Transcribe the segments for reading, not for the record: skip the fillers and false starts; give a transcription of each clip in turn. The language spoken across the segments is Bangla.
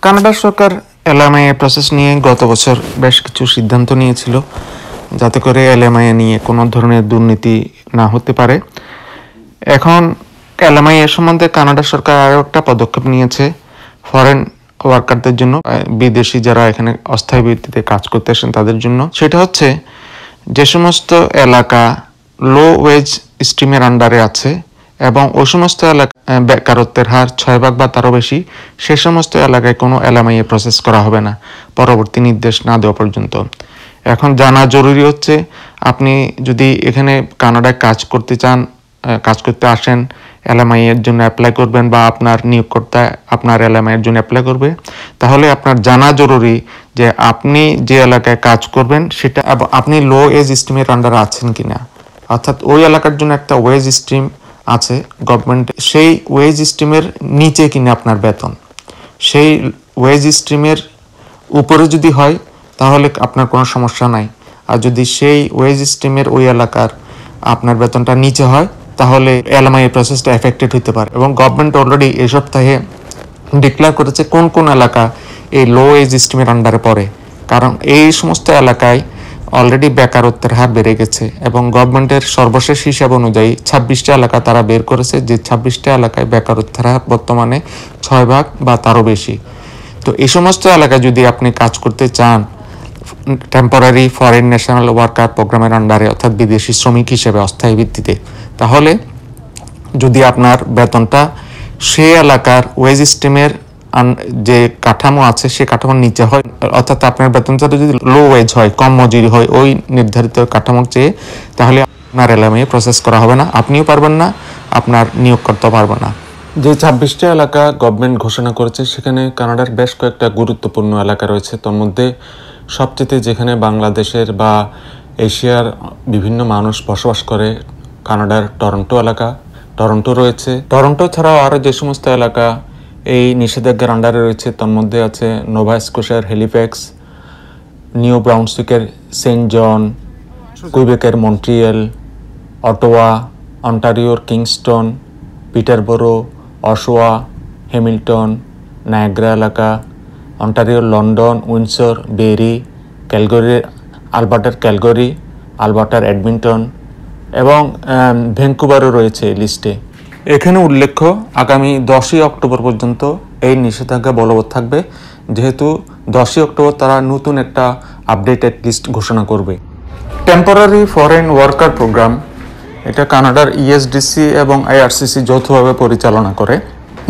কানাডা সরকার এলএমআইএ প্রসেস নিয়ে গত বছর বেশ কিছু সিদ্ধান্ত নিয়েছিল যাতে করে এলএমআইএ নিয়ে কোনো ধরনের দুর্নীতি না হতে পারে। এখন এলএমআইএ সম্বন্ধে কানাডা সরকার আরও একটা পদক্ষেপ নিয়েছে ফরেন ওয়ার্কারদের জন্য, বিদেশি যারা এখানে অস্থায়ী ভিত্তিতে কাজ করতে আসেন তাদের জন্য। সেটা হচ্ছে যে সমস্ত এলাকা লো ওয়েজ স্ট্রিমের আন্ডারে আছে এবং ওই সমস্ত এলাকা বেকারত্বের হার 6 ভাগ বা তারও বেশি, সে সমস্ত এলাকায় কোনো এলএমআইএ প্রসেস করা হবে না পরবর্তী নির্দেশ না দেওয়া পর্যন্ত। এখন জানা জরুরি হচ্ছে আপনি যদি এখানে কানাডায় কাজ করতে চান, কাজ করতে আসেন, এলএমআইএর জন্য অ্যাপ্লাই করবেন বা আপনার নিয়োগকর্তা আপনার এলএমআইএর জন্য অ্যাপ্লাই করবে, তাহলে আপনার জানা জরুরি যে আপনি যে এলাকায় কাজ করবেন সেটা আপনি লো এজ স্ট্রিমের আন্ডারে আছেন কিনা, অর্থাৎ ওই এলাকার জন্য একটা ওয়েজ স্ট্রিম আছে গভর্নমেন্ট, সেই ওয়েজ স্ট্রিমের নিচে কিনা আপনার বেতন, সেই ওয়েজ স্ট্রিমের উপরে যদি হয় তাহলে আপনার কোনো সমস্যা নাই। আর যদি সেই ওয়েজ স্ট্রিমের ওই এলাকার আপনার বেতনটা নিচে হয় তাহলে এলএমআইএ প্রসেসটা এফেক্টেড হতে পারে। এবং গভর্নমেন্ট অলরেডি এই সপ্তাহে ডিক্লেয়ার করেছে কোন কোন এলাকা এই লো এজ স্ট্রিমের আন্ডারে পড়ে, কারণ এই সমস্ত এলাকায় অলরেডি বেকারত্বের হার বেড়ে গেছে এবং গভর্নমেন্টের সর্বশেষ হিসাব অনুযায়ী 26টা এলাকা তারা বের করেছে যে 26টা এলাকায় বেকারত্বের হার বর্তমানে 6 ভাগ বা তারও বেশি। তো এই সমস্ত এলাকায় যদি আপনি কাজ করতে চান টেম্পোরারি ফরেন ন্যাশনাল ওয়ার্কার প্রোগ্রামের আন্ডারে, অর্থাৎ বিদেশি শ্রমিক হিসেবে অস্থায়ী ভিত্তিতে, তাহলে যদি আপনার বেতনটা সে এলাকার ওয়েজ স্ট্রিমের যে কাঠামো আছে সে কাঠামোর নিচে হয়, অর্থাৎ আপনার বেতনটা যদি লো ওয়েজ হয়, কম মজুরি হয় ওই নির্ধারিত কাঠামোর চেয়ে, তাহলে আপনার এলএমআইএ প্রসেস করা হবে না, আপনিও পারবেন না, আপনার নিয়োগকর্তা পারবে না। যে 26টা এলাকা গভর্নমেন্ট ঘোষণা করেছে সেখানে কানাডার বেশ কয়েকটা গুরুত্বপূর্ণ এলাকা রয়েছে। তার মধ্যে সবচেয়ে যেখানে বাংলাদেশের বা এশিয়ার বিভিন্ন মানুষ বসবাস করে, কানাডার টরন্টো এলাকা, টরন্টো রয়েছে। টরন্টো ছাড়াও আরও যে সমস্ত এলাকা এই নিষেধাজ্ঞার আন্ডারে রয়েছে তার মধ্যে আছে নোভা স্কোশিয়ার হ্যালিফ্যাক্স, নিউ ব্রাউনসউইকের সেন্ট জন, কুইবেকের মন্ট্রিয়েল, অটোয়া, অন্টারিওর Kingston, Peterborough, Oshawa, Hamilton, Niagara এলাকা, অন্টারিওর লন্ডন, উইন্ডসর, বেরি, ক্যালগরির আলবার্টার ক্যালগরি, আলবার্টার এডমিন্টন এবং ভ্যাঙ্কুভারও রয়েছে এই লিস্টে। এখানে উল্লেখ্য আগামী 10ই অক্টোবর পর্যন্ত এই নিষেধাজ্ঞা বলবৎ থাকবে, যেহেতু 10ই অক্টোবর তারা নতুন একটা আপডেটেড লিস্ট ঘোষণা করবে। টেম্পোরারি ফরেন ওয়ার্কার প্রোগ্রাম, এটা কানাডার ইএসডিসি এবং আইআরসিসি যৌথভাবে পরিচালনা করে।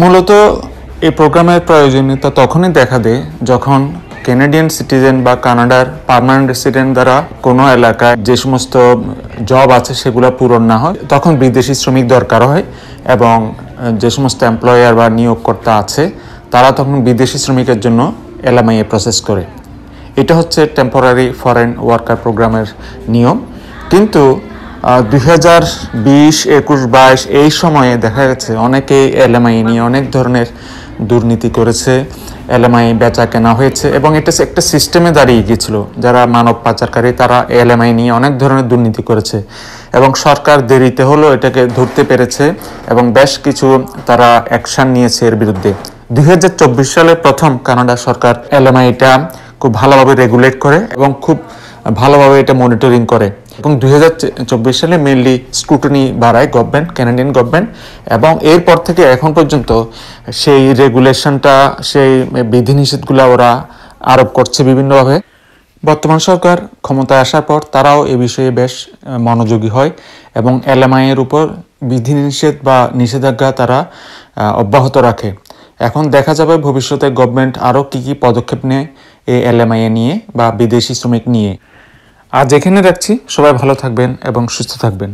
মূলত এই প্রোগ্রামের প্রয়োজনীয়তা তখনই দেখা দেয় যখন ক্যানাডিয়ান সিটিজেন বা কানাডার পার্মানেন্ট রেসিডেন্ট দ্বারা কোনো এলাকায় যে সমস্ত জব আছে সেগুলো পূরণ না হয়, তখন বিদেশি শ্রমিক দরকার হয় এবং যে সমস্ত এমপ্লয়ার বা নিয়োগকর্তা আছে তারা তখন বিদেশি শ্রমিকের জন্য এলএমআইএ প্রসেস করে। এটা হচ্ছে টেম্পোরারি ফরেন ওয়ার্কার প্রোগ্রামের নিয়ম। কিন্তু 2020, 21, 22 এই সময়ে দেখা গেছে অনেকেই এলএমআইএ নিয়ে অনেক ধরনের দুর্নীতি করেছে, এলএমআইএ বেচা কেনা হয়েছে এবং এটা একটা সিস্টেমে দাঁড়িয়ে গিয়েছিল। যারা মানব পাচারকারী তারা এলএমআইএ নিয়ে অনেক ধরনের দুর্নীতি করেছে এবং সরকার দেরিতে হলেও এটাকে ধরতে পেরেছে এবং বেশ কিছু তারা অ্যাকশন নিয়েছে এর বিরুদ্ধে। 2024 সালে প্রথম কানাডা সরকার এলএমআইএটা খুব ভালোভাবে রেগুলেট করে এবং খুব ভালোভাবে এটা মনিটরিং করে এবং 2024 সালে মেইনলি স্ক্রুটনি বাড়ায় গভর্নমেন্ট, ক্যানাডিয়ান গভর্নমেন্ট, এবং এরপর থেকে এখন পর্যন্ত সেই রেগুলেশনটা, সেই বিধিনিষেধগুলো ওরা আরোপ করছে বিভিন্নভাবে। বর্তমান সরকার ক্ষমতায় আসার পর তারাও এ বিষয়ে বেশ মনোযোগী হয় এবং এলএমআইএর উপর বিধিনিষেধ বা নিষেধাজ্ঞা তারা অব্যাহত রাখে। এখন দেখা যাবে ভবিষ্যতে গভর্নমেন্ট আরও কী পদক্ষেপ নেয় এই এলএমআইএ নিয়ে বা বিদেশি শ্রমিক নিয়ে। আজ এখানে রাখছি, সবাই ভালো থাকবেন এবং সুস্থ থাকবেন।